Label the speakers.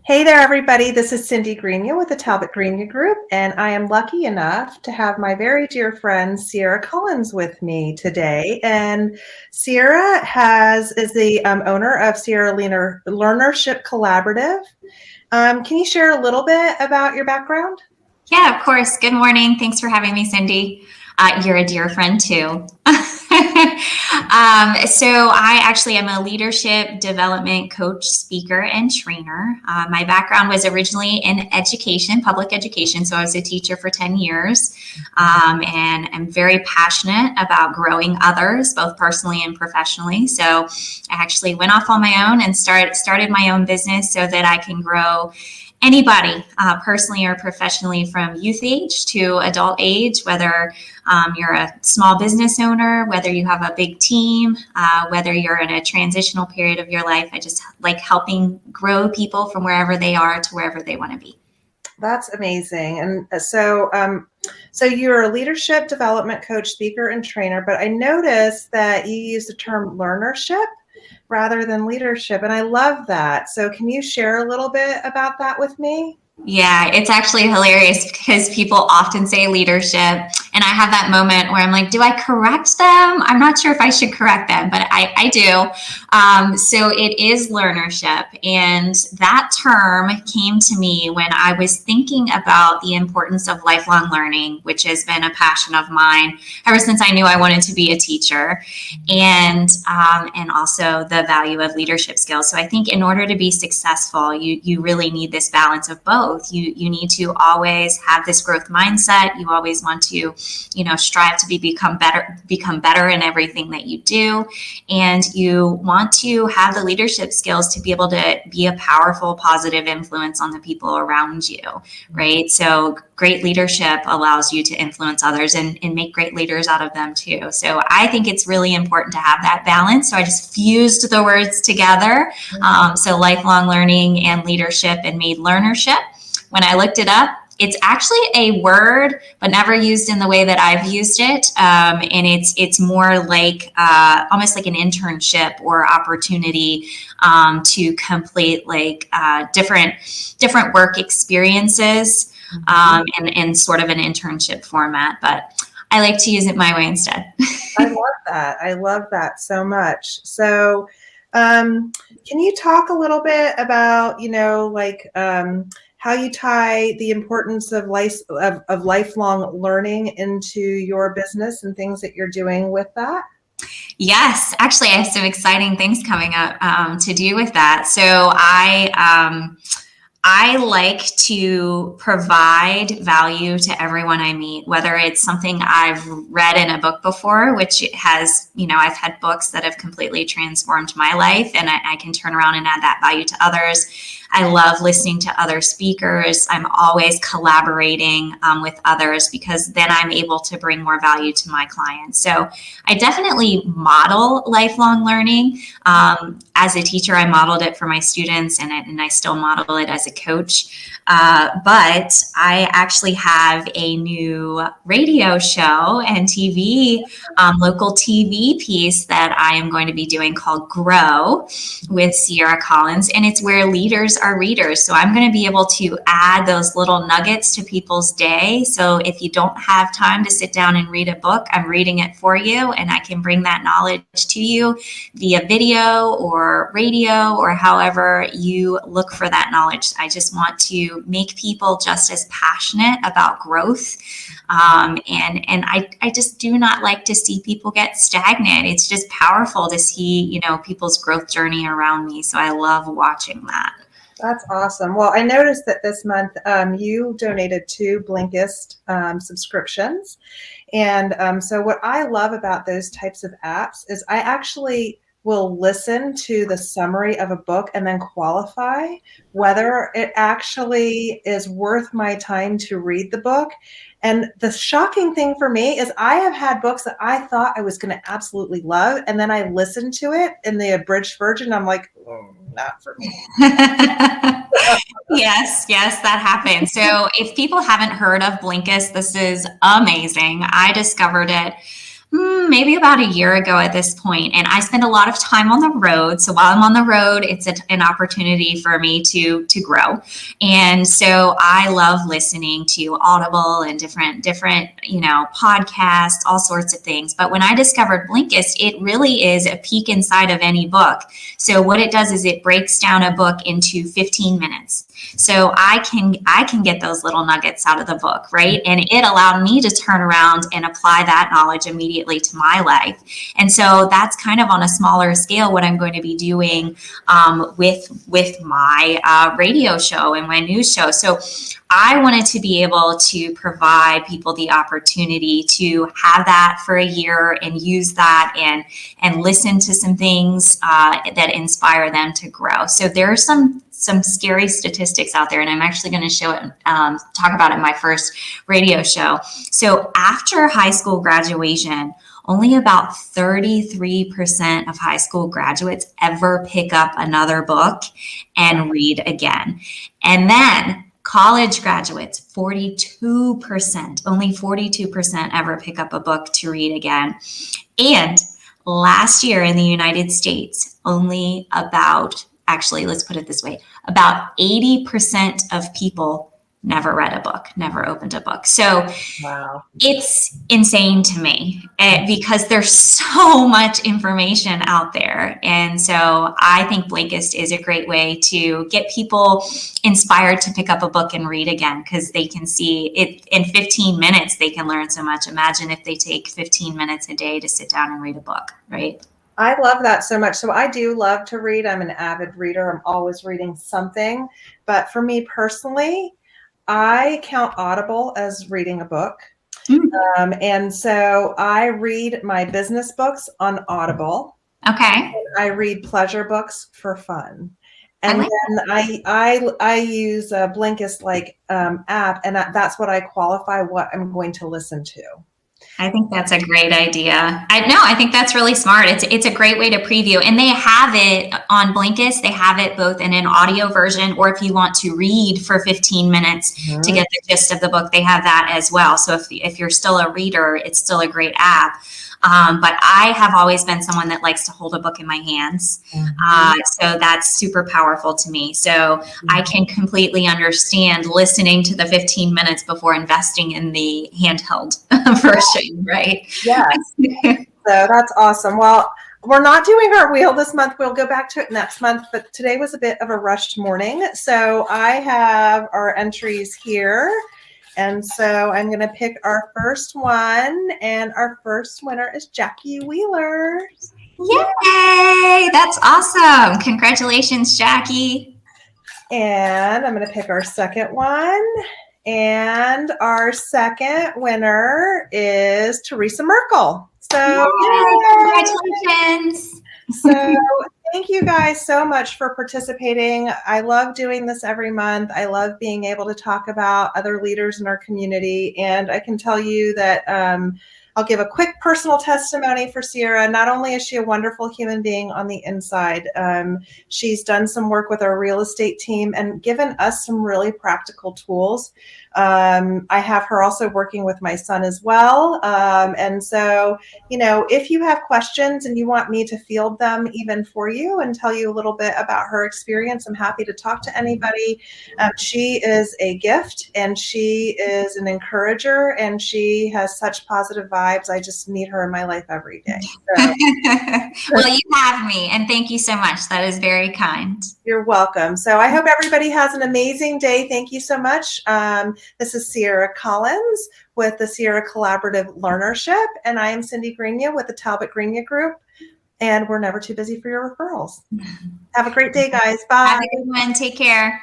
Speaker 1: Hey there, everybody. This is Cindy Greenya with the Talbot Greenya Group, and I am lucky enough to have my very dear friend Sierra Collins with me today. And Sierra is the owner of Sierra Learnership Collaborative. Can you share a little bit about your background?
Speaker 2: Yeah, of course. Good morning. Thanks for having me, Cindy. You're a dear friend too. So I actually am a leadership development coach, speaker, and trainer. My background was originally in education, public education. So I was a teacher for 10 years, and I'm very passionate about growing others, both personally and professionally. So I actually went off on my own and started my own business so that I can grow anybody, personally or professionally, from youth age to adult age, whether you're a small business owner, whether you have a big team, whether you're in a transitional period of your life. I just like helping grow people from wherever they are to wherever they want to be.
Speaker 1: That's amazing. And so you're a leadership development coach, speaker, and trainer, but I noticed that you use the term learnership rather than leadership. And I love that. So can you share a little bit about that with me?
Speaker 2: Yeah, it's actually hilarious because people often say leadership, and I have that moment where I'm like, do I correct them? I'm not sure if I should correct them, but I do. So it is learnership, and that term came to me when I was thinking about the importance of lifelong learning, which has been a passion of mine ever since I knew I wanted to be a teacher, and also the value of leadership skills. So I think in order to be successful, you really need this balance of both. You need to always have this growth mindset. You always want to, strive to become better in everything that you do. And you want to have the leadership skills to be able to be a powerful, positive influence on the people around you, right? So great leadership allows you to influence others and make great leaders out of them too. So I think it's really important to have that balance. So I just fused the words together. So lifelong learning and leadership, and made learnership. When I looked it up, it's actually a word, but never used in the way that I've used it. And it's more like almost like an internship or opportunity to complete like different work experiences, in sort of an internship format. But I like to use it my way instead.
Speaker 1: I love that. I love that so much. So can you talk a little bit about, how you tie the importance of lifelong learning into your business and things that you're doing with that?
Speaker 2: Yes, actually, I have some exciting things coming up to do with that. So I like to provide value to everyone I meet, whether it's something I've read in a book before, which has, I've had books that have completely transformed my life, and I can turn around and add that value to others. I love listening to other speakers. I'm always collaborating with others, because then I'm able to bring more value to my clients. So I definitely model lifelong learning. As a teacher, I modeled it for my students, and I still model it as a coach. But I actually have a new radio show and local TV piece that I am going to be doing called Grow with Sierra Collins. And it's where leaders are readers. So I'm going to be able to add those little nuggets to people's day. So if you don't have time to sit down and read a book, I'm reading it for you, and I can bring that knowledge to you via video or radio, or however you look for that knowledge. I just want to make people just as passionate about growth. And I just do not like to see people get stagnant. It's just powerful to see, people's growth journey around me. So I love watching that.
Speaker 1: That's awesome. Well, I noticed that this month you donated 2 Blinkist subscriptions. And so what I love about those types of apps is I actually will listen to the summary of a book and then qualify whether it actually is worth my time to read the book. And the shocking thing for me is I have had books that I thought I was going to absolutely love, and then I listened to it in the abridged version. I'm like, oh, not for me.
Speaker 2: Yes, that happens. So if people haven't heard of Blinkist, this is amazing. I discovered it Maybe about a year ago at this point. And I spend a lot of time on the road. So while I'm on the road, it's an opportunity for me to grow. And so I love listening to Audible and different, podcasts, all sorts of things. But when I discovered Blinkist, it really is a peek inside of any book. So what it does is it breaks down a book into 15 minutes. So I can get those little nuggets out of the book, right? And it allowed me to turn around and apply that knowledge immediately to my life. And so that's kind of on a smaller scale what I'm going to be doing with my radio show and my news show. So I wanted to be able to provide people the opportunity to have that for a year and use that and listen to some things that inspire them to grow. So there are some scary statistics out there, and I'm actually going to talk about it in my first radio show. So after high school graduation, only about 33% of high school graduates ever pick up another book and read again. And then college graduates, 42%, only 42% ever pick up a book to read again. And last year in the United States, only let's put it this way, about 80% of people never read a book, never opened a book. So
Speaker 1: Wow.
Speaker 2: It's insane to me because there's so much information out there. And so I think Blinkist is a great way to get people inspired to pick up a book and read again, because they can see it in 15 minutes, they can learn so much. Imagine if they take 15 minutes a day to sit down and read a book, right?
Speaker 1: I love that so much. So I do love to read. I'm an avid reader. I'm always reading something. But for me personally, I count Audible as reading a book. And so I read my business books on Audible.
Speaker 2: Okay.
Speaker 1: And I read pleasure books for fun. And then I use a Blinkist app, and that's what I qualify what I'm going to listen to.
Speaker 2: I think that's a great idea. I think that's really smart. It's a great way to preview, and they have it on Blinkist. They have it both in an audio version, or if you want to read for 15 minutes to get the gist of the book, they have that as well. So if you're still a reader, it's still a great app. But I have always been someone that likes to hold a book in my hands. So that's super powerful to me. So I can completely understand listening to the 15 minutes before investing in the handheld version, right?
Speaker 1: Yes. So that's awesome. Well, we're not doing our wheel this month. We'll go back to it next month, but today was a bit of a rushed morning. So I have our entries here. And so I'm going to pick our first one, and our first winner is Jackie Wheeler.
Speaker 2: Yay! That's awesome. Congratulations, Jackie.
Speaker 1: And I'm going to pick our second one. And our second winner is Teresa Merkel. So
Speaker 2: yay! Congratulations.
Speaker 1: So thank you guys so much for participating. I love doing this every month. I love being able to talk about other leaders in our community. And I can tell you that I'll give a quick personal testimony for Sierra. Not only is she a wonderful human being on the inside, she's done some work with our real estate team and given us some really practical tools. I have her also working with my son as well. And so, if you have questions and you want me to field them even for you and tell you a little bit about her experience, I'm happy to talk to anybody. She is a gift, and she is an encourager, and she has such positive vibes. I just need her in my life every day. So.
Speaker 2: Well, you have me, and thank you so much. That is very kind.
Speaker 1: You're welcome. So I hope everybody has an amazing day. Thank you so much. This is Sierra Collins with the Sierra Collaborative Learnership, and I am Cindy Greenya with the Talbot Greenya Group, and we're never too busy for your referrals. Have a great day, guys. Bye.
Speaker 2: Have a good one. Take care.